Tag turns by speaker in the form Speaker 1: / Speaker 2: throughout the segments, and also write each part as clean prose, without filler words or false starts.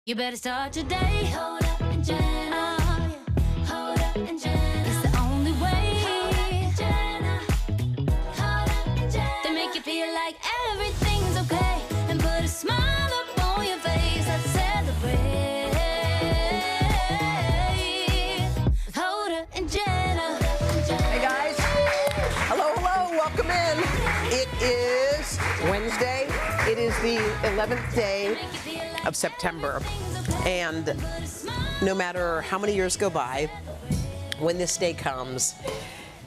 Speaker 1: You better start your day. Hoda and Jenna. Hoda and Jenna. It's the only way. Hoda and Jenna. Hoda and Jenna. They make you feel like everything's okay and put a smile up on your face. Let's celebrate. Hoda and Jenna.
Speaker 2: Hey guys. Hello, hello. Welcome in. It is Wednesday. It is the 11th day of September, and no matter how many years go by, when this day comes,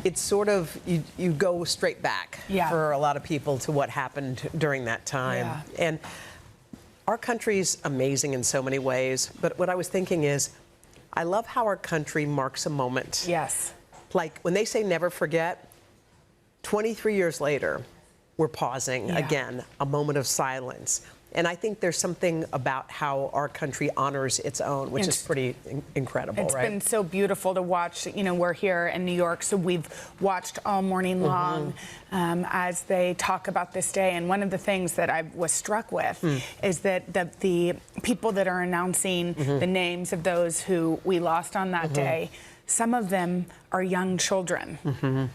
Speaker 2: it's sort of, you go straight back for a lot of people to what happened during that time. And our country's amazing in so many ways, but what I was thinking is, I love how our country marks a moment.
Speaker 3: Yes.
Speaker 2: Like when they say never forget, 23 years later, we're pausing again, a moment of silence. And I think there's something about how our country honors its own, which is pretty incredible,
Speaker 3: It's
Speaker 2: right?
Speaker 3: been so beautiful to watch. You know, we're here in New York, so we've watched all morning long as they talk about this day. And one of the things that I was struck with is that the people that are announcing the names of those who we lost on that day, some of them are young children.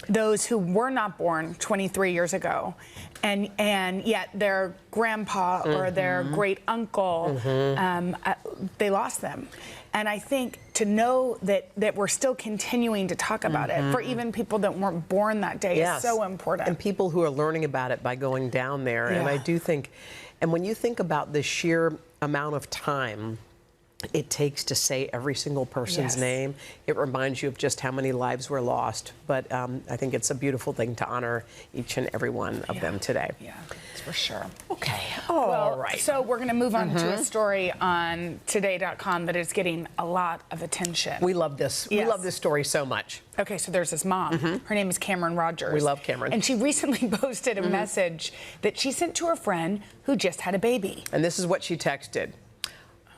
Speaker 3: Those who were not born 23 years ago, and yet their grandpa or their great uncle, they lost them. And I think to know that we're still continuing to talk about it for even people that weren't born that day is so important.
Speaker 2: And people who are learning about it by going down there. And I do think, and when you think about the sheer amount of time it takes to say every single person's name, it reminds you of just how many lives were lost. But I think it's a beautiful thing to honor each and every one of them today.
Speaker 3: Yeah, that's for sure.
Speaker 2: Okay.
Speaker 3: All right. So we're going to move on to a story on today.com that is getting a lot of attention.
Speaker 2: We love this. We love this story so much.
Speaker 3: Okay, so there's this mom. Her name is Cameron Rogers.
Speaker 2: We love Cameron.
Speaker 3: And she recently posted a message that she sent to her friend who just had a baby.
Speaker 2: And this is what she texted.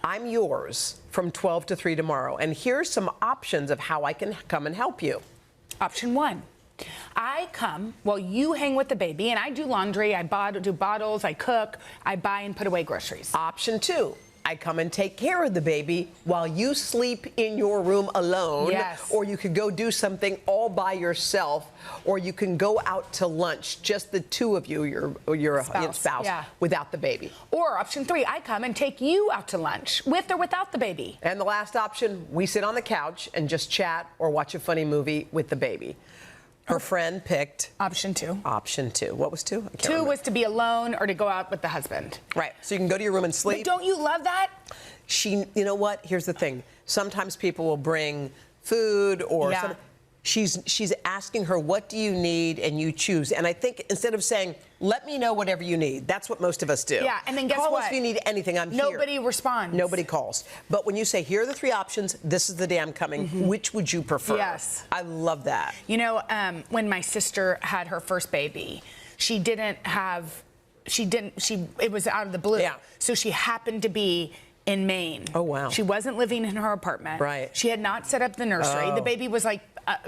Speaker 2: I'm yours from 12 to 3 tomorrow, and here's some options of how I can come and help you.
Speaker 3: Option 1. I come while you hang with the baby, and I do laundry, I do bottles, I cook, I buy and put away groceries.
Speaker 2: Option 2. I come and take care of the baby while you sleep in your room alone.
Speaker 3: Yes.
Speaker 2: Or you could go do something all by yourself, or you can go out to lunch, just the two of you, your spouse without the baby.
Speaker 3: Or option 3, I come and take you out to lunch, with or without the baby.
Speaker 2: And the last option, we sit on the couch and just chat or watch a funny movie with the baby. Her friend picked
Speaker 3: option 2.
Speaker 2: Option 2. What was 2?
Speaker 3: 2 was to be alone or to go out with the husband.
Speaker 2: Right. So you can go to your room and sleep.
Speaker 3: But don't you love that?
Speaker 2: You know what? Here's the thing. Sometimes people will bring food or something. She's asking her, what do you need, and you choose. And I think instead of saying, let me know whatever you need, that's what most of us do.
Speaker 3: Yeah, and then guess
Speaker 2: Call
Speaker 3: what?
Speaker 2: us if you need anything, I'm here.
Speaker 3: Nobody responds.
Speaker 2: Nobody calls. But when you say, here are the 3 options, this is the day I'm coming, which would you prefer?
Speaker 3: Yes.
Speaker 2: I love that.
Speaker 3: You know, when my sister had her first baby, it was out of the blue.
Speaker 2: Yeah.
Speaker 3: So she happened to be in Maine.
Speaker 2: Oh, wow.
Speaker 3: She wasn't living in her apartment.
Speaker 2: Right.
Speaker 3: She had not set up the nursery. The baby was like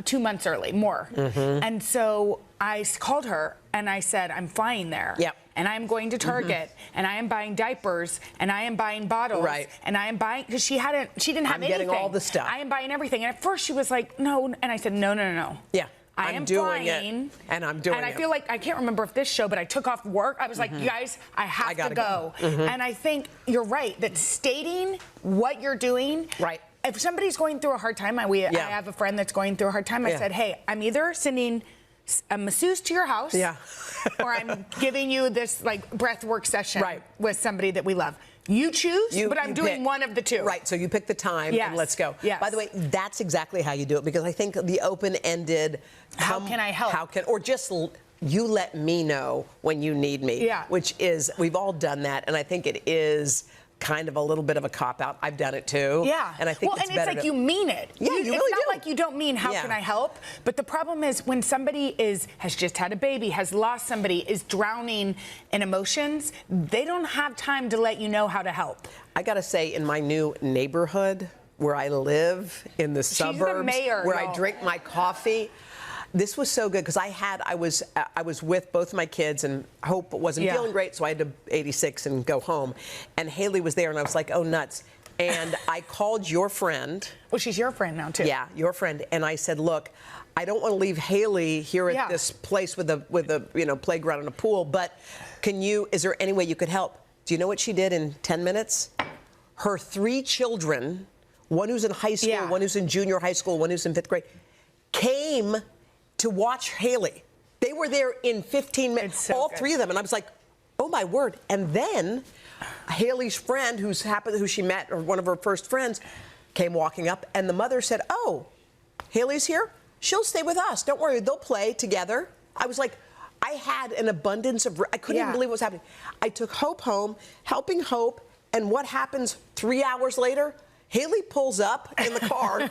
Speaker 3: 2 months early, more. And so I called her and I said, I'm flying there.
Speaker 2: Yep.
Speaker 3: And I'm going to Target and I am buying diapers and I am buying bottles.
Speaker 2: Right.
Speaker 3: And I am buying, because she didn't have anything.
Speaker 2: I'm getting all the stuff.
Speaker 3: I am buying everything. And at first she was like, no. And I said, no.
Speaker 2: Yeah.
Speaker 3: I am
Speaker 2: doing
Speaker 3: flying,
Speaker 2: it, and I'm doing it.
Speaker 3: And I feel like, I can't remember if this show, but I took off work. I was like, you guys, I have to go. And I think you're right, that stating what you're doing.
Speaker 2: Right.
Speaker 3: If somebody's going through a hard time, I have a friend that's going through a hard time. I said, hey, I'm either sending a masseuse to your house, or I'm giving you this like breath work session with somebody that we love. You choose, but I'm doing one of the 2.
Speaker 2: Right, so you pick the time and let's go.
Speaker 3: Yes.
Speaker 2: By the way, that's exactly how you do it, because I think the open-ended...
Speaker 3: How can I help?
Speaker 2: Or just you let me know when you need me.
Speaker 3: Yeah.
Speaker 2: Which is, we've all done that, and I think it is kind of a little bit of a cop-out. I've done it too.
Speaker 3: Yeah.
Speaker 2: And I think it's better
Speaker 3: like you mean it.
Speaker 2: Yeah, you really
Speaker 3: It's not
Speaker 2: do.
Speaker 3: like you don't mean how can I help, but the problem is when somebody has just had a baby, has lost somebody, is drowning in emotions, they don't have time to let you know how to help.
Speaker 2: I gotta say, in my new neighborhood where I live, in the suburbs,
Speaker 3: mayor,
Speaker 2: where I drink my coffee, This was so good because I was with both of my kids, and Hope wasn't feeling great, so I had to 86 and go home. And Haley was there, and I was like, oh, nuts. And I called your friend.
Speaker 3: Well, she's your friend now, too.
Speaker 2: Yeah, your friend. And I said, look, I don't want to leave Haley here at this place with a playground and a pool, but is there any way you could help? Do you know what she did in 10 minutes? Her 3 children, one who's in high school, one who's in junior high school, one who's in 5th grade, came to watch Haley. They were there in 15 minutes,
Speaker 3: so
Speaker 2: all
Speaker 3: good.
Speaker 2: 3 of them. And I was like, oh, my word. And then Haley's friend, who she met, or one of her first friends, came walking up, and the mother said, oh, Haley's here? She'll stay with us. Don't worry, they'll play together. I was like, I had an abundance of, I couldn't even believe what was happening. I took Hope home, helping Hope, and what happens 3 hours later? Haley pulls up in the car.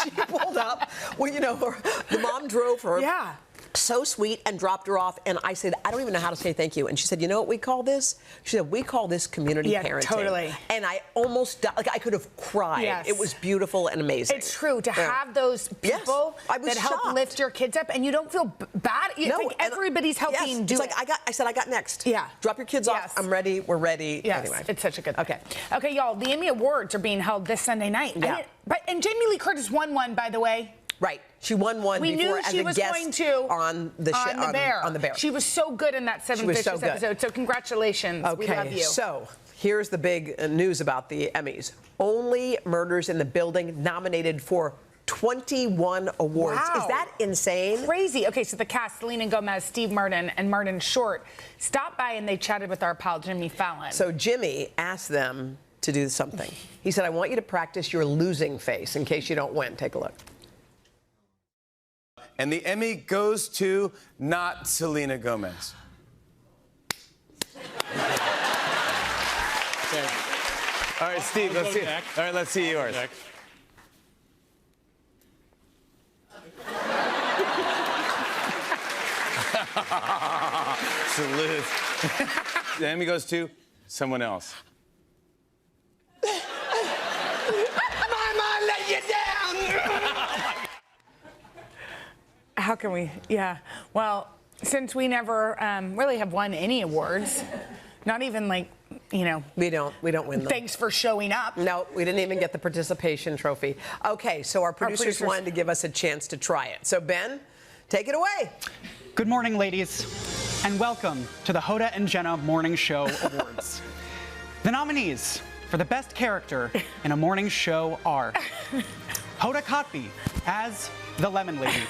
Speaker 2: She pulled up. Well, the mom drove her.
Speaker 3: Yeah.
Speaker 2: So sweet, and dropped her off. And I said, I don't even know how to say thank you. And she said, you know what we call this? She said, we call this community parenting.
Speaker 3: Totally.
Speaker 2: And I almost died. Like, I could have cried.
Speaker 3: Yes.
Speaker 2: It was beautiful and amazing.
Speaker 3: It's true to have those people that help lift your kids up, and you don't feel bad. It's like everybody's helping do it.
Speaker 2: I said, I got next.
Speaker 3: Yeah.
Speaker 2: Drop your kids off. I'm ready. We're ready.
Speaker 3: Yes.
Speaker 2: Anyway.
Speaker 3: It's such a good thing. Okay, y'all. The Emmy Awards are being held this Sunday night.
Speaker 2: Yeah.
Speaker 3: And Jamie Lee Curtis won one, by the way.
Speaker 2: Right. She won one before as a guest on the Bear. On the Bear.
Speaker 3: She was so good in that 7 Fishes episode. So congratulations.
Speaker 2: Okay.
Speaker 3: We love you.
Speaker 2: So here's the big news about the Emmys. Only Murders in the Building nominated for 21 awards.
Speaker 3: Wow.
Speaker 2: Is that insane?
Speaker 3: Crazy. Okay, so the cast, Selena Gomez, Steve Martin, and Martin Short, stopped by and they chatted with our pal Jimmy Fallon.
Speaker 2: So Jimmy asked them to do something. He said, I want you to practice your losing face in case you don't win. Take a look.
Speaker 4: And the Emmy goes to not Selena Gomez.
Speaker 5: Okay.
Speaker 4: All right, Steve, let's see. All right, let's see yours. Salute. The Emmy goes to someone else.
Speaker 2: Mama, let you down.
Speaker 3: How can we? Yeah. Well, since we never really have won any awards, not even
Speaker 2: we don't win them.
Speaker 3: Thanks for showing up.
Speaker 2: No, we didn't even get the participation trophy. Okay, so our producers wanted to give us a chance to try it. So Ben, take it away.
Speaker 5: Good morning, ladies, and welcome to the Hoda and Jenna Morning Show Awards. The nominees for the best character in a morning show are Hoda Kotb as the Lemon Lady,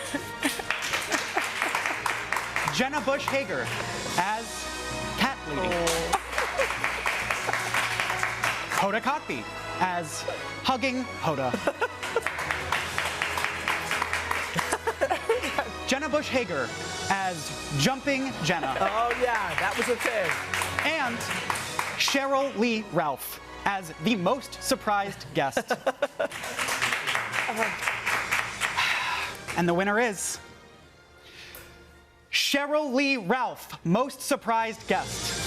Speaker 5: Jenna Bush Hager as Cat Lady, Hoda Kotb as Hugging Hoda, Jenna Bush Hager as Jumping Jenna.
Speaker 2: Oh yeah, that was a thing.
Speaker 5: And Cheryl Lee Ralph as the most surprised guest. And the winner is Cheryl Lee Ralph, most surprised guest.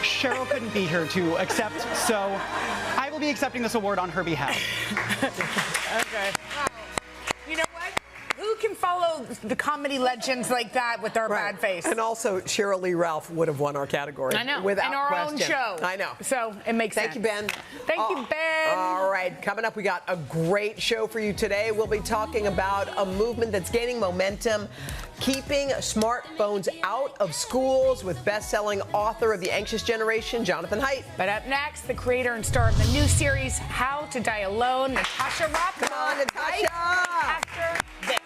Speaker 5: Cheryl couldn't be here to accept, so I will be accepting this award on her behalf.
Speaker 3: Okay. You know what? Who can follow the comedy legends like that with our bad face?
Speaker 2: And also, Cheryl Lee Ralph would have won our category.
Speaker 3: I know.
Speaker 2: Without
Speaker 3: in our
Speaker 2: question.
Speaker 3: own show.
Speaker 2: I know.
Speaker 3: So it makes sense.
Speaker 2: Thank you, Ben.
Speaker 3: Thank you, Ben.
Speaker 2: All right, coming up, we got a great show for you today. We'll be talking about a movement that's gaining momentum, keeping smartphones out of schools, with best-selling author of The Anxious Generation, Jonathan Haidt.
Speaker 3: But up next, the creator and star of the new series, How to Die Alone, Natasha Rothwell.
Speaker 2: Come on, Natasha.
Speaker 3: Right after this.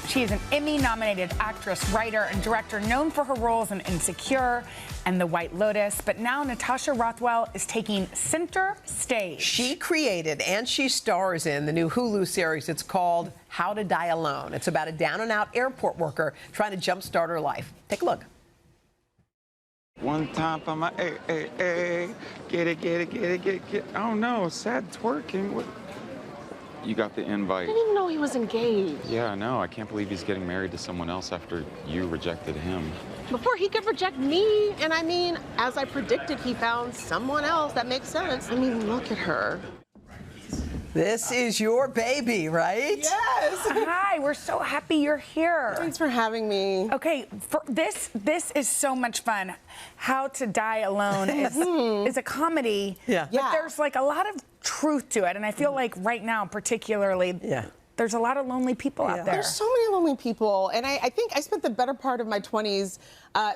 Speaker 3: She is an Emmy-nominated actress, writer, and director known for her roles in Insecure and The White Lotus. But now Natasha Rothwell is taking center stage.
Speaker 2: She created and she stars in the new Hulu series. It's called How to Die Alone. It's about a down-and-out airport worker trying to jumpstart her life. Take a look.
Speaker 6: One time for my get it. Oh no, sad twerking. you got the invite.
Speaker 7: I didn't even know he was engaged.
Speaker 6: Yeah, I know. I can't believe he's getting married to someone else after you rejected him.
Speaker 7: Before he could reject me, and I mean, as I predicted, he found someone else. That makes sense. I mean, look at her.
Speaker 2: This is your baby, right?
Speaker 7: Yes.
Speaker 3: Hi, we're so happy you're here.
Speaker 7: Thanks for having me.
Speaker 3: Okay, for this is so much fun. How to Die Alone is a comedy, but there's like a lot of truth to it, and I feel like right now, particularly, there's a lot of lonely people out there.
Speaker 7: There's so many lonely people, and I think I spent the better part of my 20s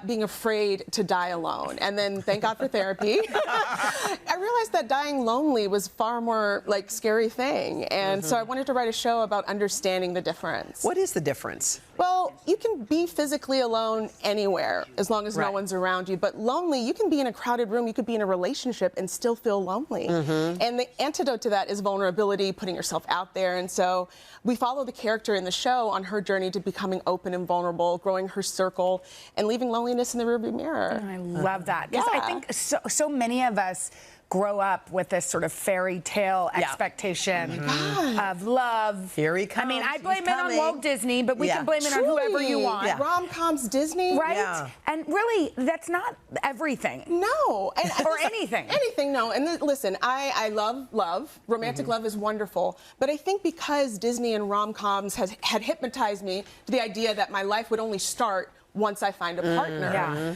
Speaker 7: being afraid to die alone, and then thank God for therapy. I realized that dying lonely was far more like scary thing, and so I wanted to write a show about understanding the difference.
Speaker 2: What is the difference?
Speaker 7: Well, you can be physically alone anywhere as long as no one's around you, but lonely, you can be in a crowded room, you could be in a relationship and still feel lonely. And the antidote to that is vulnerability, putting yourself out there, and so we follow the character in the show on her journey to becoming open and vulnerable, growing her circle, and leaving loneliness in the rearview mirror.
Speaker 3: I love that, because I think so many of us grow up with this sort of fairy tale expectation of love.
Speaker 2: Here he comes.
Speaker 3: I mean, I blame it on Walt Disney, but we can blame it on whoever you want.
Speaker 7: Rom-coms, Disney.
Speaker 3: Right? And really, that's not everything.
Speaker 7: No.
Speaker 3: Or anything.
Speaker 7: Anything, no. And listen, I love love. Romantic love is wonderful. But I think because Disney and rom-coms had hypnotized me to the idea that my life would only start once I find a partner.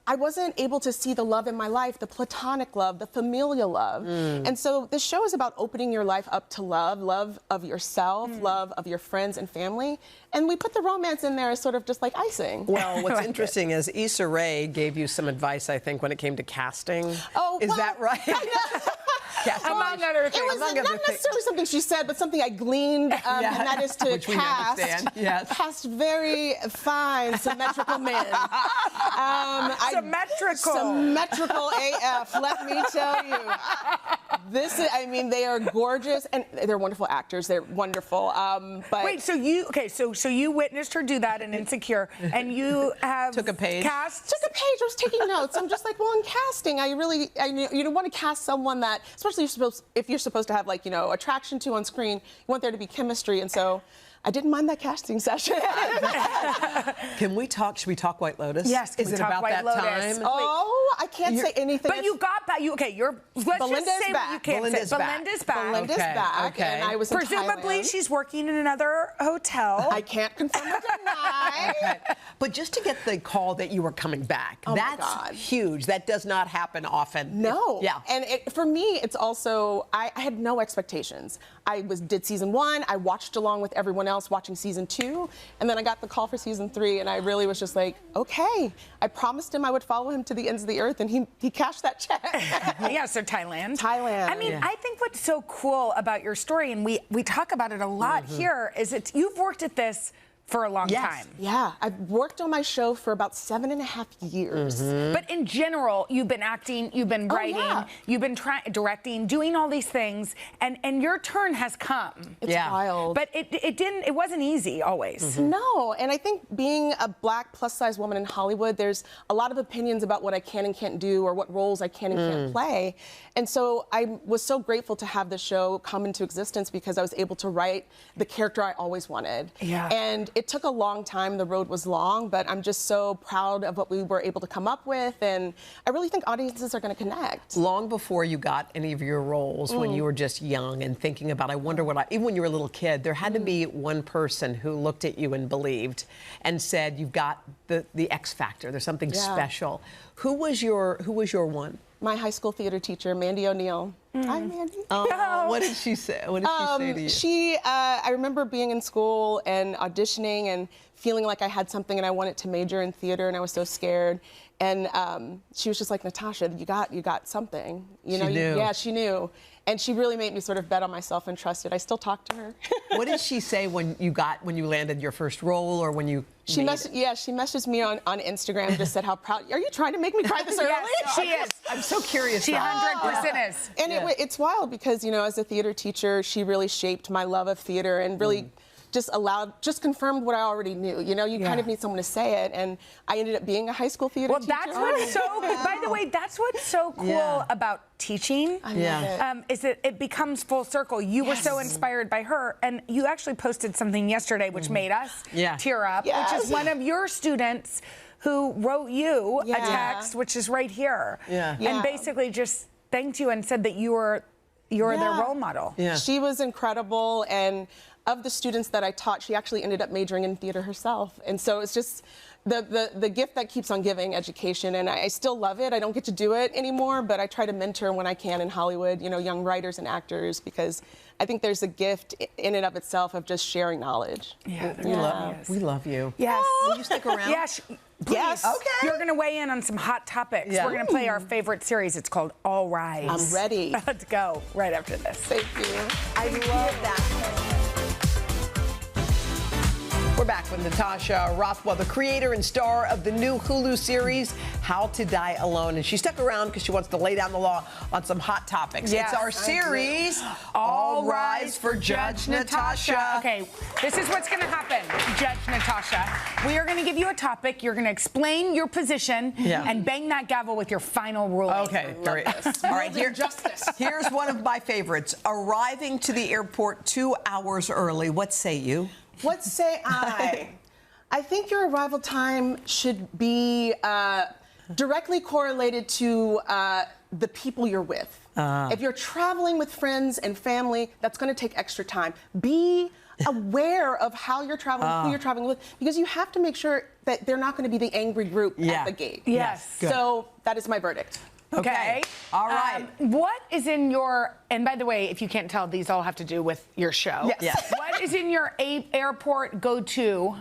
Speaker 7: I wasn't able to see the love in my life, the platonic love, the familial love. And so this show is about opening your life up to love, love of yourself, love of your friends and family. And we put the romance in there as sort of just like icing.
Speaker 2: Well, what's interesting is Issa Rae gave you some advice, I think, when it came to casting.
Speaker 7: Oh,
Speaker 2: is that right?
Speaker 3: Among other things.
Speaker 7: It was not necessarily something she said, but something I gleaned, and that is to cast very fine, symmetrical men. Symmetrical AF, let me tell you. This is, I mean, they are gorgeous, and they're wonderful actors. They're wonderful. But
Speaker 3: wait, so you witnessed her do that in Insecure, and you have
Speaker 2: took a page.
Speaker 7: Took a page. I was taking notes. I'm just like, well, in casting, you don't want to cast someone that, especially if you're supposed to have like attraction to on screen, you want there to be chemistry, and so I didn't mind that casting session.
Speaker 2: Can we talk? Should we talk White Lotus?
Speaker 3: Yes.
Speaker 2: Is it about that time?
Speaker 7: Oh, I can't say anything.
Speaker 3: But you got back. Let's
Speaker 7: Belinda's
Speaker 3: just say
Speaker 7: back.
Speaker 3: what you can't
Speaker 2: Belinda's
Speaker 3: say.
Speaker 2: back.
Speaker 3: Belinda's back.
Speaker 7: Belinda's back, and I was in
Speaker 3: presumably
Speaker 7: Thailand.
Speaker 3: she's working in another hotel.
Speaker 7: I can't confirm or deny.
Speaker 2: But just to get the call that you were coming back, that's huge. That does not happen often.
Speaker 7: No. And for me, it's also, I had no expectations. I did season 1. I watched along with everyone else watching season 2, and then I got the call for season 3, and I really was just like, okay. I promised him I would follow him to the ends of the earth, and he cashed that check.
Speaker 3: Yeah, so Thailand.
Speaker 7: Thailand.
Speaker 3: I mean, I think what's so cool about your story, and we talk about it a lot here, is you've worked at this for a long time.
Speaker 7: Yeah, I've worked on my show for about 7.5 years.
Speaker 3: But in general, you've been acting, you've been writing, you've been directing, doing all these things, and your turn has come.
Speaker 7: It's wild.
Speaker 3: But it wasn't easy always.
Speaker 7: No, and I think being a Black plus-size woman in Hollywood, there's a lot of opinions about what I can and can't do or what roles I can and can't play. And so I was so grateful to have the show come into existence because I was able to write the character I always wanted. And it took a long time. The road was long, but I'm just so proud of what we were able to come up with, and I really think audiences are going to connect.
Speaker 2: Long before you got any of your roles, when you were just young and thinking about, I wonder what even when you were a little kid, there had to be one person who looked at you and believed and said, you've got the X factor. There's something special. Who was your one?
Speaker 7: My high school theater teacher, Mandy O'Neill. Hi, Mandy.
Speaker 2: What did she say? What did she say to you?
Speaker 7: I remember being in school and auditioning and feeling like I had something and I wanted to major in theater and I was so scared. And she was just like, Natasha, you got something.
Speaker 2: She knew.
Speaker 7: Yeah, she knew. And she really made me sort of bet on myself and trust it. I still talk to her.
Speaker 2: What did she say when you landed your first role or when you
Speaker 7: she messaged me on Instagram and just said how proud. Are you trying to make me cry this early?
Speaker 3: Yes, she is.
Speaker 2: I'm so curious.
Speaker 3: She 100% is.
Speaker 7: And it's wild because, as a theater teacher, she really shaped my love of theater and really just confirmed what I already knew. You know, you kind of need someone to say it, and I ended up being a high school theater teacher.
Speaker 3: That's what's so. By the way, that's what's so cool about teaching.
Speaker 7: I love it.
Speaker 3: Is that it becomes full circle. You were so inspired by her, and you actually posted something yesterday which made us tear up, which is one of your students who wrote you a text, which is right here, and basically just thanked you and said that you're their role model.
Speaker 7: She was incredible, and of the students that I taught, she actually ended up majoring in theater herself. And so it's just the gift that keeps on giving, education, and I still love it. I don't get to do it anymore, but I try to mentor when I can in Hollywood, you know, young writers and actors, because I think there's a gift in and of itself of just sharing knowledge.
Speaker 2: We love you.
Speaker 3: Yes.
Speaker 2: Will you stick around?
Speaker 3: Yes. Please.
Speaker 7: Yes.
Speaker 2: Okay.
Speaker 3: You're going to weigh in on some hot topics. We're going to play our favorite series. It's called All Rise.
Speaker 7: I'm ready.
Speaker 3: Let's go right after this.
Speaker 7: Thank you.
Speaker 2: I love that. We're back with Natasha Rothwell, the creator and star of the new Hulu series, How to Die Alone. And she stuck around because she wants to lay down the law on some hot topics.
Speaker 3: Yes.
Speaker 2: It's our series, All Rise for Judge Natasha.
Speaker 3: Okay, this is what's going to happen, Judge Natasha. We are going to give you a topic. You're going to explain your position and bang that gavel with your final ruling.
Speaker 2: Okay, great. All right, here's one of my favorites. Arriving to the airport 2 hours early. What say you?
Speaker 7: What say I? I think your arrival time should be directly correlated to the people you're with. If you're traveling with friends and family, that's going to take extra time. Be aware of how you're traveling, who you're traveling with, because you have to make sure that they're not going to be the angry group at the gate.
Speaker 3: Yes.
Speaker 7: So that is my verdict.
Speaker 3: Okay.
Speaker 2: All right.
Speaker 3: What is in your, and by the way, if you can't tell, these all have to do with your show.
Speaker 2: Yes.
Speaker 3: What is in your airport go-to?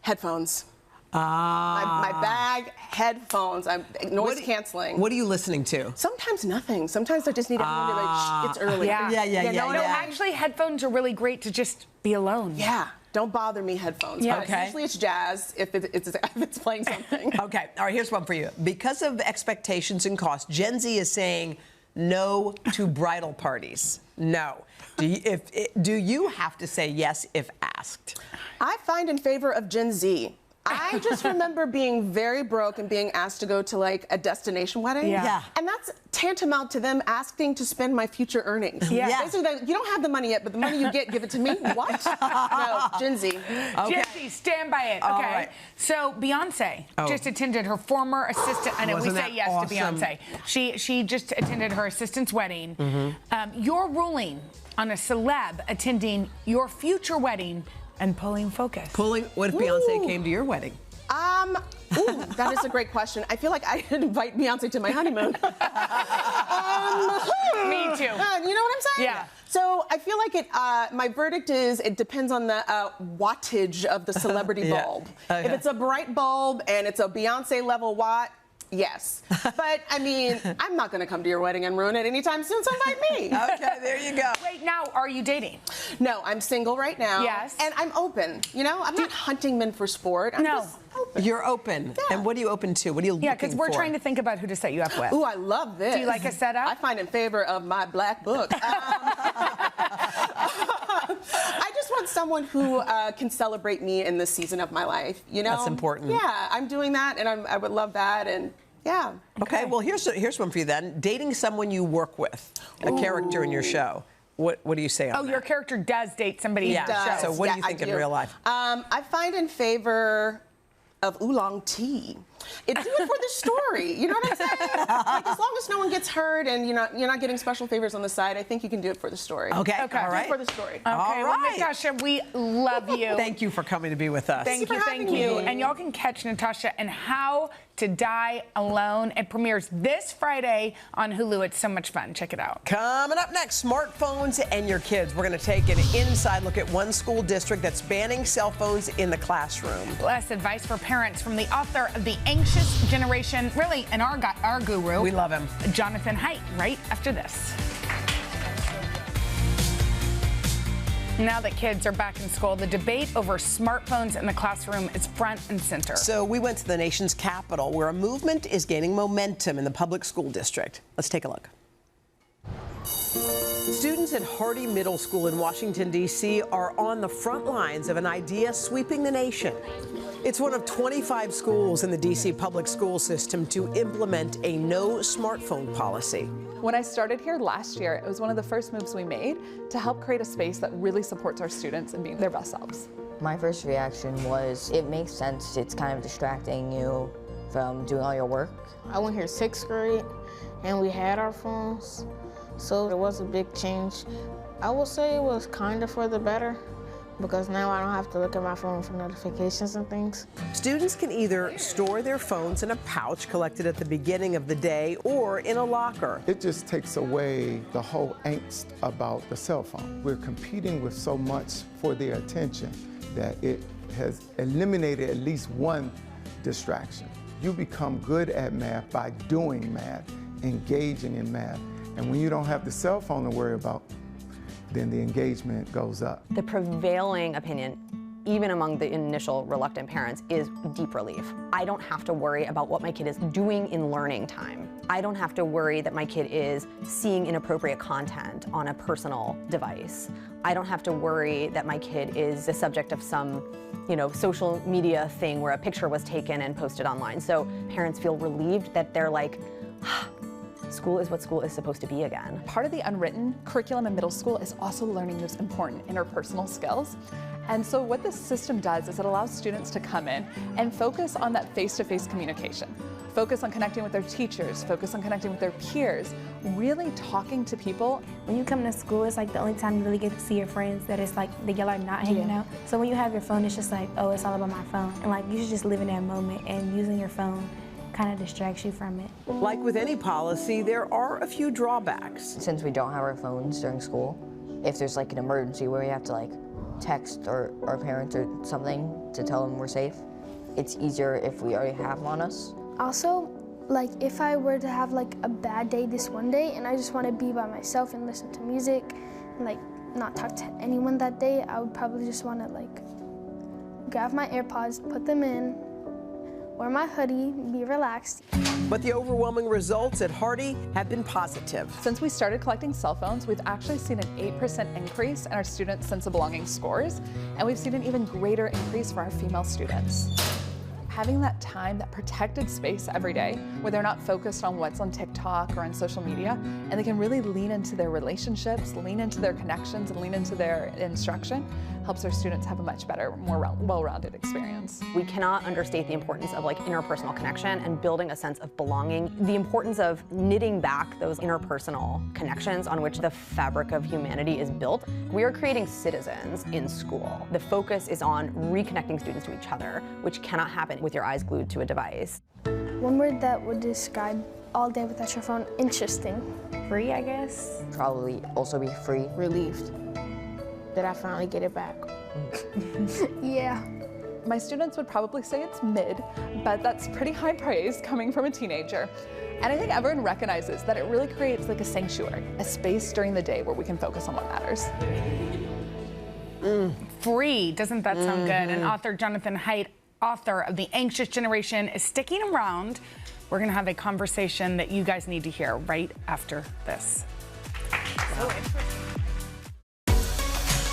Speaker 7: Headphones. My bag, headphones. I'm noise canceling.
Speaker 2: What are you listening to?
Speaker 7: Sometimes nothing. Sometimes I just need everyone to be like, shh, it's early.
Speaker 3: Actually, headphones are really great to just be alone.
Speaker 7: Yeah. Don't bother me, headphones.
Speaker 3: Yeah.
Speaker 7: But usually it's jazz if it's playing something.
Speaker 2: Okay. All right, here's one for you. Because of expectations and cost, Gen Z is saying no to bridal parties. No. Do you have to say yes if asked?
Speaker 7: I find in favor of Gen Z. I just remember being very broke and being asked to go to like a destination wedding.
Speaker 2: Yeah.
Speaker 7: And that's tantamount to them asking to spend my future earnings.
Speaker 3: Yeah.
Speaker 2: Yes.
Speaker 7: Basically, you don't have the money yet, but the money you get, give it to me. What? No, Gen Z.
Speaker 2: Okay.
Speaker 3: Gen Z, stand by it. Okay.
Speaker 2: All right.
Speaker 3: So Beyonce just attended her former assistant. I know
Speaker 2: Wasn't
Speaker 3: we say
Speaker 2: that
Speaker 3: yes
Speaker 2: awesome?
Speaker 3: to Beyonce. She just attended her assistant's wedding. Your ruling on a celeb attending your future wedding and pulling focus.
Speaker 2: What if Beyonce came to your wedding?
Speaker 7: That is a great question. I feel like I didn't invite Beyonce to my honeymoon.
Speaker 3: Me too.
Speaker 7: You know what I'm saying?
Speaker 3: Yeah.
Speaker 7: So I feel like my verdict is it depends on the wattage of the celebrity bulb. If it's a bright bulb and it's a Beyonce level watt, yes. But I mean, I'm not going to come to your wedding and ruin it anytime soon, so invite me.
Speaker 2: Okay, there you go.
Speaker 3: Wait, now, are you dating?
Speaker 7: No, I'm single right now.
Speaker 3: Yes.
Speaker 7: And I'm open. You know, I'm not hunting men for sport. I'm just open.
Speaker 2: You're open.
Speaker 7: Yeah.
Speaker 2: And what are you open to? What are you looking for?
Speaker 3: Yeah, because we're trying to think about who to set you up with.
Speaker 7: Ooh, I love this.
Speaker 3: Do you like a setup?
Speaker 7: I find in favor of my black book. I just want someone who can celebrate me in this season of my life. You know,
Speaker 2: That's important.
Speaker 7: Yeah, I'm doing that, and I would love that, and yeah.
Speaker 2: Okay, well, here's one for you then. Dating someone you work with, a character in your show. What do you say on that?
Speaker 3: Your character does date somebody in the show.
Speaker 2: So what do you think in real life?
Speaker 7: I find in favor of oolong tea. It's good for the story. You know what I'm saying? Like, as long as no one gets hurt and you're not getting special favors on the side, I think you can do it for the story.
Speaker 2: Okay. All right.
Speaker 7: Do it for the story.
Speaker 3: Okay,
Speaker 2: All
Speaker 3: well,
Speaker 2: right.
Speaker 3: Natasha, we love you.
Speaker 2: Thank you for coming to be with us.
Speaker 3: Thank you. And y'all can catch Natasha and How to Die Alone. It premieres this Friday on Hulu. It's so much fun. Check it out.
Speaker 2: Coming up next, smartphones and your kids. We're going to take an inside look at one school district that's banning cell phones in the classroom.
Speaker 3: Plus, advice for parents from the author of The Anxious Generation, really, and our guru.
Speaker 2: We love him.
Speaker 3: Jonathan Haidt, right after this. Now that kids are back in school, the debate over smartphones in the classroom is front and center.
Speaker 2: So we went to the nation's capital, where a movement is gaining momentum in the public school district. Let's take a look. Students at Hardy Middle School in Washington, D.C. are on the front lines of an idea sweeping the nation. It's one of 25 schools in the D.C. public school system to implement a no smartphone policy.
Speaker 8: When I started here last year, it was one of the first moves we made to help create a space that really supports our students in being their best selves.
Speaker 9: My first reaction was, it makes sense. It's kind of distracting you from doing all your work.
Speaker 10: I went here 6th grade, and we had our phones, so it was a big change. I would say it was kind of for the better, because now I don't have to look at my phone for notifications and things.
Speaker 2: Students can either store their phones in a pouch collected at the beginning of the day or in a locker.
Speaker 11: It just takes away the whole angst about the cell phone. We're competing with so much for their attention that it has eliminated at least one distraction. You become good at math by doing math, engaging in math. And when you don't have the cell phone to worry about, then the engagement goes up.
Speaker 12: The prevailing opinion, even among the initial reluctant parents, is deep relief. I don't have to worry about what my kid is doing in learning time. I don't have to worry that my kid is seeing inappropriate content on a personal device. I don't have to worry that my kid is the subject of some, social media thing where a picture was taken and posted online. So parents feel relieved that they're like, school is what school is supposed to be again.
Speaker 8: Part of the unwritten curriculum in middle school is also learning those important interpersonal skills. And so what this system does is it allows students to come in and focus on that face-to-face communication. Focus on connecting with their teachers, focus on connecting with their peers, really talking to people.
Speaker 13: When you come to school, it's like the only time you really get to see your friends that it's like that y'all are not hanging out. So when you have your phone, it's just like, oh, it's all about my phone. And like, you should just live in that moment, and using your phone kind of distracts you from it.
Speaker 2: Like with any policy, there are a few drawbacks.
Speaker 9: Since we don't have our phones during school, if there's like an emergency where we have to text our parents or something to tell them we're safe, it's easier if we already have them on us.
Speaker 14: Also, if I were to have a bad day this one day and I just want to be by myself and listen to music and not talk to anyone that day, I would probably just want to grab my AirPods, put them in, wear my hoodie, be relaxed.
Speaker 2: But the overwhelming results at Hardy have been positive.
Speaker 8: Since we started collecting cell phones, we've actually seen an 8% increase in our students' sense of belonging scores, and we've seen an even greater increase for our female students. Having that time, that protected space every day, where they're not focused on what's on TikTok or on social media, and they can really lean into their relationships, lean into their connections, and lean into their instruction, helps our students have a much better, more well-rounded experience.
Speaker 12: We cannot understate the importance of interpersonal connection and building a sense of belonging, the importance of knitting back those interpersonal connections on which the fabric of humanity is built. We are creating citizens in school. The focus is on reconnecting students to each other, which cannot happen with your eyes glued to a device.
Speaker 14: One word that would describe all day without your phone: interesting.
Speaker 13: Free, I guess.
Speaker 9: Probably also be free.
Speaker 10: Relieved that I finally get it back.
Speaker 14: Yeah.
Speaker 8: My students would probably say it's mid, but that's pretty high praise coming from a teenager. And I think everyone recognizes that it really creates a sanctuary, a space during the day where we can focus on what matters.
Speaker 3: Free, doesn't that sound good? And author Jonathan Haidt, author of The Anxious Generation, is sticking around. We're gonna have a conversation that you guys need to hear right after this. So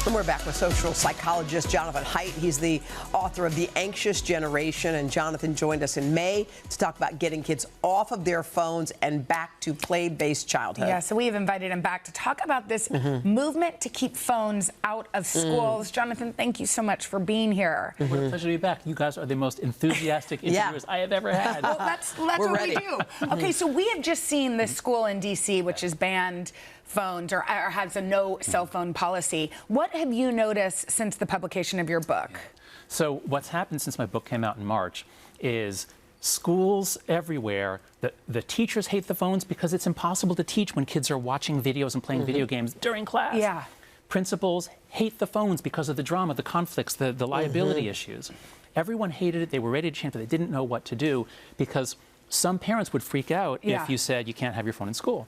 Speaker 2: And we're back with social psychologist Jonathan Haidt. He's the author of The Anxious Generation, and Jonathan joined us in May to talk about getting kids off of their phones and back to play-based childhood.
Speaker 3: Yeah, so we have invited him back to talk about this movement to keep phones out of schools. Jonathan, thank you so much for being here.
Speaker 15: What a pleasure to be back. You guys are the most enthusiast interviewers I have ever had.
Speaker 3: Well, that's what we do. Okay, so we have just seen this school in D.C. which has banned phones or has a no cell phone policy. What have you noticed since the publication of your book?
Speaker 15: So what's happened since my book came out in March is schools everywhere, the teachers hate the phones because it's impossible to teach when kids are watching videos and playing video games during class.
Speaker 3: Yeah.
Speaker 15: Principals hate the phones because of the drama, the conflicts, the liability issues. Everyone hated it. They were ready to change, but they didn't know what to do because some parents would freak out if you said you can't have your phone in school.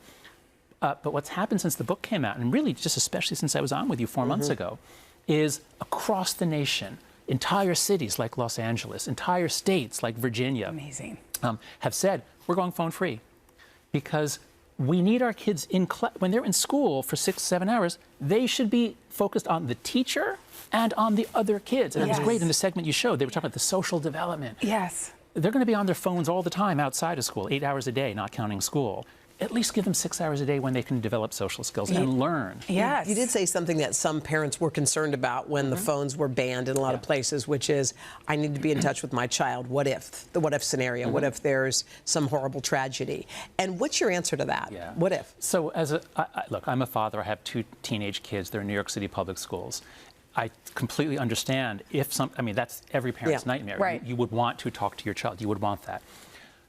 Speaker 15: But what's happened since the book came out, and really just especially since I was on with you 4 months ago, is across the nation, entire cities like Los Angeles, entire states like Virginia,
Speaker 3: amazing,
Speaker 15: have said, we're going phone free. Because we need our kids in when they're in school for 6, 7 hours, they should be focused on the teacher and on the other kids. And it was great in the segment you showed. They were talking about the social development.
Speaker 3: Yes.
Speaker 15: They're going to be on their phones all the time outside of school, 8 hours a day, not counting school. At least give them 6 hours a day when they can develop social skills and learn.
Speaker 2: Yes. You did say something that some parents were concerned about when the phones were banned in a lot of places, which is, I need to be in touch with my child. What if? The what if scenario. What if there's some horrible tragedy? And what's your answer to that? What if?
Speaker 15: So look, I'm a father. I have 2 teenage kids. They're in New York City public schools. I completely understand I mean, that's every parent's nightmare.
Speaker 3: Right.
Speaker 15: You would want to talk to your child. You would want that.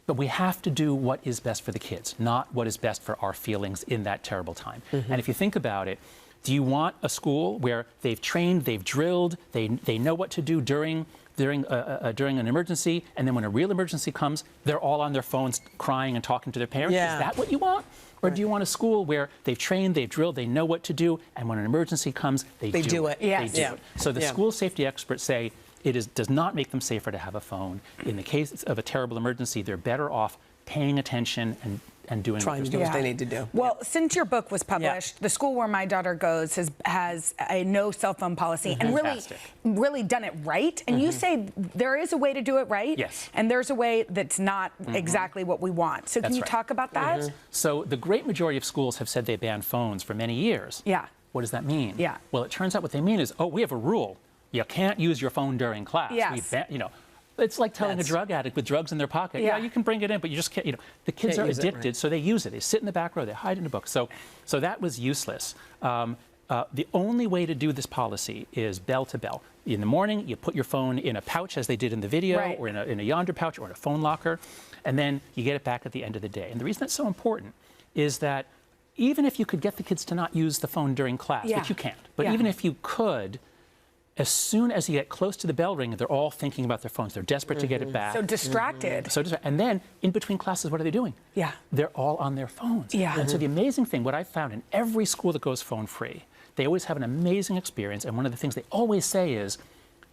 Speaker 15: But we have to do what is best for the kids, not what is best for our feelings in that terrible time. And if you think about it, do you want a school where they've trained, they've drilled, they know what to do during an emergency, and then when a real emergency comes, they're all on their phones crying and talking to their parents? Is that what you want? Or do you want a school where they've trained, they've drilled, they know what to do, and when an emergency comes, they do it?
Speaker 2: Yes.
Speaker 15: They do it. So the school safety experts say does not make them safer to have a phone. In the case of a terrible emergency, they're better off paying attention and doing
Speaker 2: trying to do what they need to do.
Speaker 3: Well, since your book was published, the school where my daughter goes has a no cell phone policy and really done it right. And you say there is a way to do it right.
Speaker 15: Yes.
Speaker 3: And there's a way that's not exactly what we want. So can you talk about that?
Speaker 15: So the great majority of schools have said they ban phones for many years.
Speaker 3: Yeah.
Speaker 15: What does that mean?
Speaker 3: Yeah.
Speaker 15: Well, it turns out what they mean is, we have a rule. You can't use your phone during class.
Speaker 3: Yes.
Speaker 15: It's like telling a drug addict with drugs in their pocket, you can bring it in, but you just can't, the kids are addicted, so they use it. They sit in the back row, they hide in the book. So that was useless. The only way to do this policy is bell to bell. In the morning, you put your phone in a pouch, as they did in the video, or in a yonder pouch, or in a phone locker, and then you get it back at the end of the day. And the reason that's so important is that even if you could get the kids to not use the phone during class, which you can't, but even if you could, as soon as you get close to the bell ring, they're all thinking about their phones. They're desperate to get it back.
Speaker 3: So distracted.
Speaker 15: And then in between classes, what are they doing?
Speaker 3: Yeah.
Speaker 15: They're all on their phones.
Speaker 3: Yeah.
Speaker 15: And so the amazing thing, what I've found in every school that goes phone free, they always have an amazing experience. And one of the things they always say is,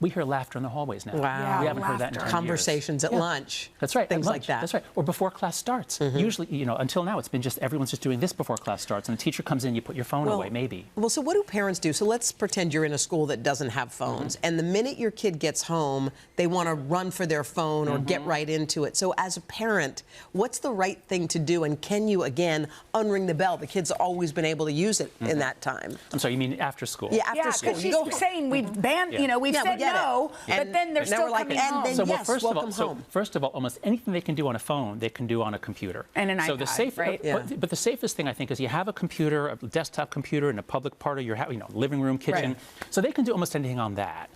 Speaker 15: we hear laughter in the hallways now.
Speaker 2: Wow.
Speaker 15: We haven't heard that in 10
Speaker 2: Conversations
Speaker 15: years.
Speaker 2: at lunch.
Speaker 15: That's right.
Speaker 2: Things
Speaker 15: at
Speaker 2: like
Speaker 15: lunch.
Speaker 2: that.
Speaker 15: That's right. Or before class starts. Usually, until now, it's been just everyone's just doing this before class starts. And the teacher comes in, you put your phone away, maybe.
Speaker 2: Well, so what do parents do? So let's pretend you're in a school that doesn't have phones. And the minute your kid gets home, they want to run for their phone or get right into it. So as a parent, what's the right thing to do? And can you, again, unring the bell? The kid's always been able to use it in that time.
Speaker 15: I'm sorry, you mean after school?
Speaker 2: Yeah, after school.
Speaker 3: Because she's saying we've banned, we've said no, but then they're still coming home.
Speaker 2: And then, yes, welcome home.
Speaker 15: First of all, almost anything they can do on a phone, they can do on a computer.
Speaker 3: And an
Speaker 15: so
Speaker 3: iPad, right?
Speaker 15: But the safest thing, I think, is you have a computer, a desktop computer in a public part of your house, living room, kitchen. So they can do almost anything on that.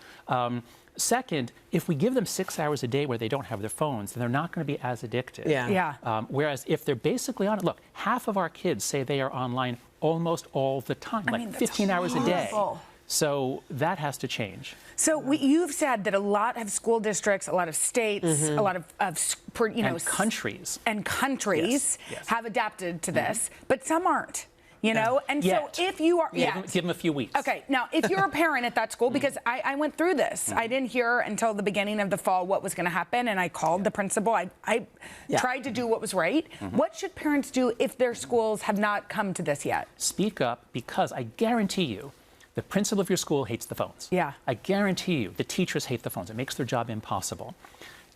Speaker 15: Second, if we give them 6 hours a day where they don't have their phones, then they're not going to be as addicted. Whereas if they're basically on it, look, half of our kids say they are online almost all the time, like 15 hours a day. So that has to change.
Speaker 3: So you've said that a lot of school districts, a lot of states, a lot of
Speaker 15: and countries
Speaker 3: have adapted to this, but some aren't. And
Speaker 15: Yet.
Speaker 3: so if you are,
Speaker 15: give them a few weeks.
Speaker 3: Okay, now if you're a parent at that school, because I went through this, I didn't hear until the beginning of the fall what was going to happen, and I called the principal. I tried to do what was right. What should parents do if their schools have not come to this yet?
Speaker 15: Speak up, because I guarantee you, the principal of your school hates the phones.
Speaker 3: Yeah.
Speaker 15: I guarantee you, the teachers hate the phones. It makes their job impossible.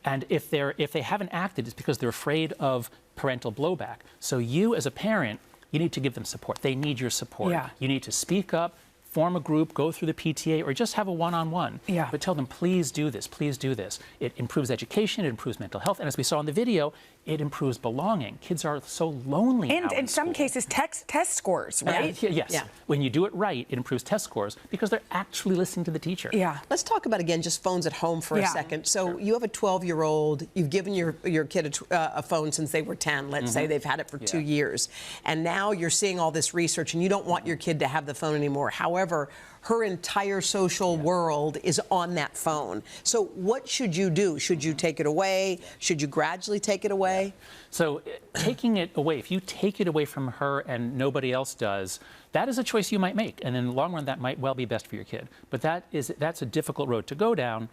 Speaker 15: And if they haven't acted, it's because they're afraid of parental blowback. So you, as a parent, you need to give them support. They need your support.
Speaker 3: Yeah.
Speaker 15: You need to speak up, form a group, go through the PTA, or just have a one-on-one. But tell them, please do this, please do this. It improves education, it improves mental health, and as we saw in the video, it improves belonging. Kids are so lonely now
Speaker 3: in some cases, test scores, right?
Speaker 15: Yes. When you do it right, it improves test scores because they're actually listening to the teacher.
Speaker 2: Let's talk about, again, just phones at home for a second. So you have a 12-year-old. You've given your kid a phone since they were 10. Let's say they've had it for 2 years. And now you're seeing all this research, and you don't want your kid to have the phone anymore. However, her entire social world is on that phone. So what should you do? Should you take it away? Should you gradually take it away?
Speaker 15: So taking it away, if you take it away from her and nobody else does, that is a choice you might make. And in the long run, that might well be best for your kid. But that's a difficult road to go down.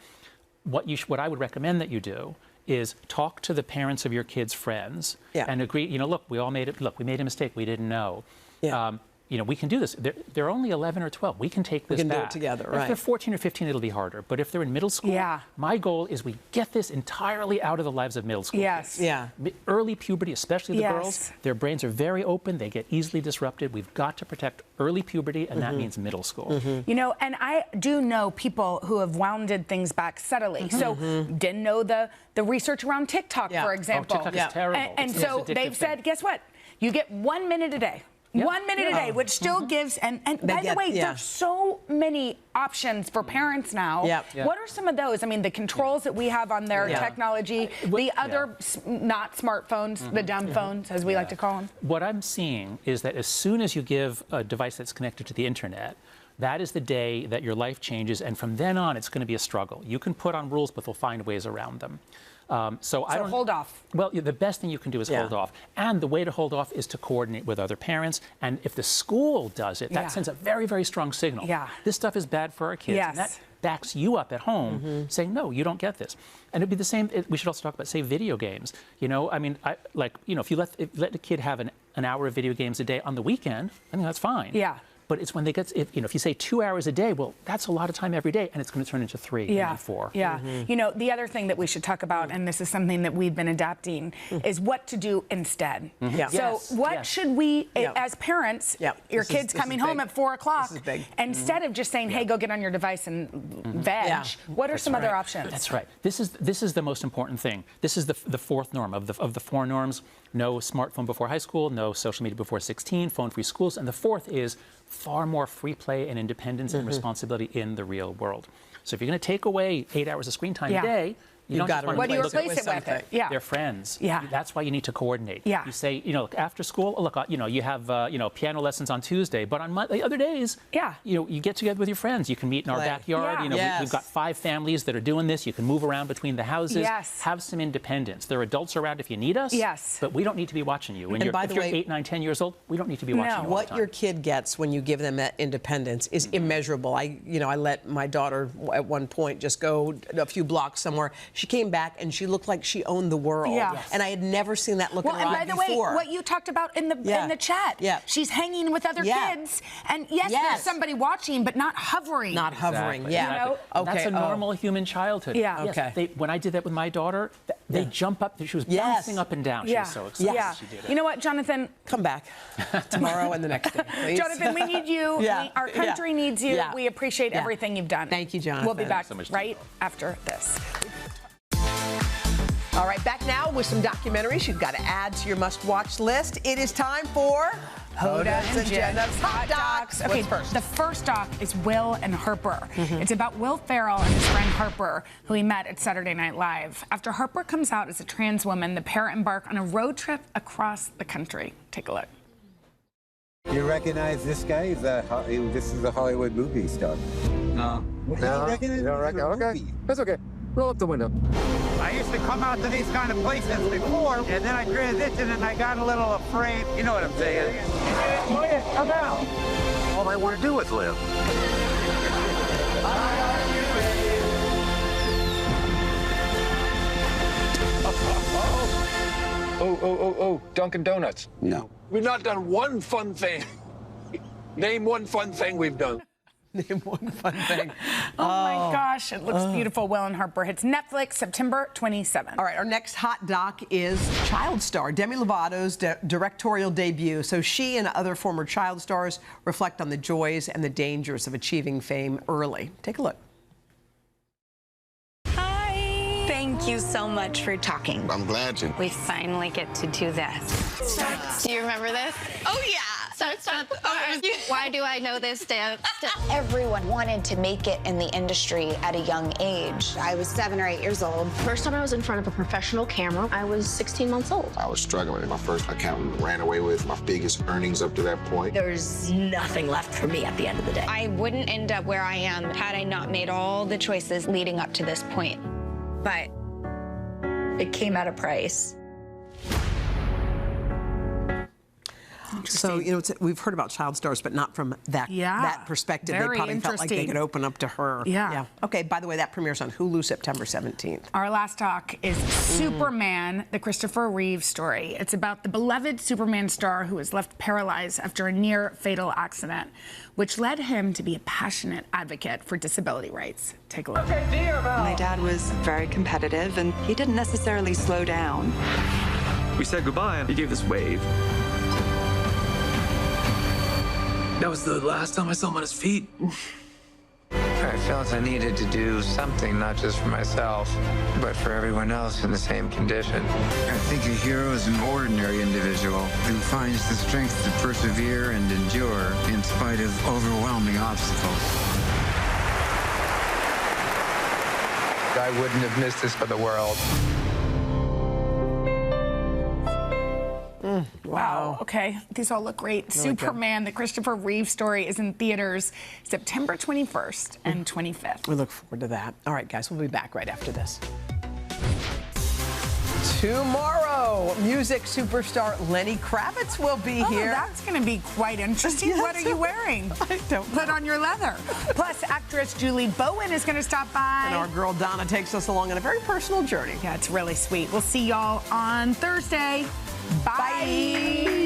Speaker 15: What I would recommend that you do is talk to the parents of your kids' friends and agree, you know, look, we all made it, look, we made a mistake, we didn't know. You know, we can do this. They're only 11 or 12. We can take this back.
Speaker 2: We can do it together, right.
Speaker 15: If they're 14 or 15, it'll be harder. But if they're in middle school, my goal is we get this entirely out of the lives of middle school kids. Early puberty, especially the girls, their brains are very open. They get easily disrupted. We've got to protect early puberty, and that means middle school.
Speaker 3: You know, and I do know people who have wounded things back subtly. So didn't know the research around TikTok, for example.
Speaker 15: Oh, TikTok is terrible.
Speaker 3: And so they've said, guess what? You get 1 minute a day. 1 minute a day, which still gives, and by the way, there's so many options for parents now. What are some of those? I mean, the controls that we have on their technology, the other not smartphones, the dumb phones, as we like to call them.
Speaker 15: What I'm seeing is that as soon as you give a device that's connected to the internet, that is the day that your life changes, and from then on, it's going to be a struggle. You can put on rules, but they'll find ways around them. So I don't
Speaker 3: hold off.
Speaker 15: Well, the best thing you can do is hold off. And the way to hold off is to coordinate with other parents. And if the school does it, that sends a very, very strong signal. This stuff is bad for our kids. And that backs you up at home saying, no, you don't get this. And it'd be the same. We should also talk about, say, video games. You know, I mean, if you let the kid have an hour of video games a day on the weekend, I think that's fine. But it's when they get, if you say 2 hours a day, well, that's a lot of time every day, and it's going to turn into 3 and 4.
Speaker 3: You know, the other thing that we should talk about, and this is something that we've been adapting, is what to do instead. So what should we, as parents, your kid's coming home at 4 o'clock, instead of just saying, hey, go get on your device and veg, what are some other options?
Speaker 15: That's right. This is the most important thing. This is the fourth norm of the 4 norms. No smartphone before high school, no social media before 16, phone-free schools, and the fourth is far more free play and independence and responsibility in the real world. So if you're going to take away 8 hours of screen time a day, you don't just want to
Speaker 3: what do you replace it with?
Speaker 15: They're friends. That's why you need to coordinate.
Speaker 3: You
Speaker 15: say, you know, after school, look, you know, you have, you know, piano lessons on Tuesday, but on other days, you know, you get together with your friends. You can meet in our backyard. You know, we've got 5 families that are doing this. You can move around between the houses. Have some independence. There are adults around if you need us. But we don't need to be watching you. When if you're 8, 9, 10 years old, we don't need to be watching you all the time.
Speaker 2: What your kid gets when you give them that independence is immeasurable. I let my daughter at one point just go a few blocks somewhere. She came back and she looked like she owned the world. And I had never seen that look in her eye before.
Speaker 3: And by the way, what you talked about in the chat, she's hanging with other kids, and there's somebody watching, but not hovering.
Speaker 2: Not hovering,
Speaker 15: You know? That's a normal human childhood. When I did that with my daughter, they jump up. She was bouncing up and down. She was so excited she did it.
Speaker 3: You know what, Jonathan?
Speaker 2: Come back tomorrow and the next day, please.
Speaker 3: Jonathan, we need you. Our country needs you. We appreciate everything you've done.
Speaker 2: Thank you, Jonathan.
Speaker 3: We'll be back right after this.
Speaker 2: All right, back now with some documentaries you've got to add to your must-watch list. It is time for
Speaker 3: Hoda and Jenna's Hot Docs. Okay,
Speaker 2: first?
Speaker 3: The first doc is Will and Harper. It's about Will Ferrell and his friend Harper, who he met at Saturday Night Live. After Harper comes out as a trans woman, the pair embark on a road trip across the country. Take a look.
Speaker 16: You recognize this guy? This is a Hollywood movie star. No. You don't recognize? Okay,
Speaker 17: that's okay. Roll up the window.
Speaker 16: I used to come out to these kind of places before, and then I transitioned and I got a little afraid. You know what I'm saying? Enjoy it. Come out.
Speaker 17: All I want to do is live.
Speaker 18: Oh, Dunkin' Donuts.
Speaker 17: No.
Speaker 18: We've not done one fun thing. Name one fun thing we've done.
Speaker 2: Name one fun thing.
Speaker 3: Oh my gosh, it looks beautiful. Will and Harper hits Netflix September 27th.
Speaker 2: All right, our next hot doc is child star Demi Lovato's directorial debut. So she and other former child stars reflect on the joys and the dangers of achieving fame early. Take a look.
Speaker 19: Hi. Thank you so much for talking.
Speaker 17: I'm glad to.
Speaker 19: We finally get to do this. Do you remember this? Oh, yeah. Why do I know this dance?
Speaker 20: Everyone wanted to make it in the industry at a young age. I was 7 or 8 years old.
Speaker 21: First time I was in front of a professional camera, I was 16 months old.
Speaker 17: I was struggling. My first account ran away with my biggest earnings up to that point.
Speaker 21: There's nothing left for me at the end of the day.
Speaker 19: I wouldn't end up where I am had I not made all the choices leading up to this point. But
Speaker 21: it came at a price.
Speaker 2: So, you know, we've heard about child stars, but not from that perspective.
Speaker 3: Very
Speaker 2: they probably felt like they
Speaker 3: interesting.
Speaker 2: could open up to her.
Speaker 3: Yeah.
Speaker 2: Okay, by the way, that premieres on Hulu September 17th.
Speaker 3: Our last talk is Superman, the Christopher Reeve story. It's about the beloved Superman star who was left paralyzed after a near-fatal accident, which led him to be a passionate advocate for disability rights. Take a look.
Speaker 1: My dad was very competitive, and he didn't necessarily slow down.
Speaker 22: We said goodbye, and he gave this wave. That was the last time I saw him on his feet.
Speaker 23: I felt I needed to do something, not just for myself, but for everyone else in the same condition. I think a hero is an ordinary individual who finds the strength to persevere and endure in spite of overwhelming obstacles. I wouldn't have missed this for the world.
Speaker 3: Wow. Okay. These all look great.
Speaker 2: Really
Speaker 3: Superman, the Christopher Reeve story, is in theaters September 21st and 25th.
Speaker 2: We look forward to that. All right, guys, we'll be back right after this. Tomorrow, music superstar Lenny Kravitz will be here.
Speaker 3: That's going to be quite interesting. What are you wearing?
Speaker 2: I don't know.
Speaker 3: Put on your leather. Plus, actress Julie Bowen is going to stop by.
Speaker 2: And our girl Donna takes us along on a very personal journey.
Speaker 3: Yeah, it's really sweet. We'll see y'all on Thursday. Bye.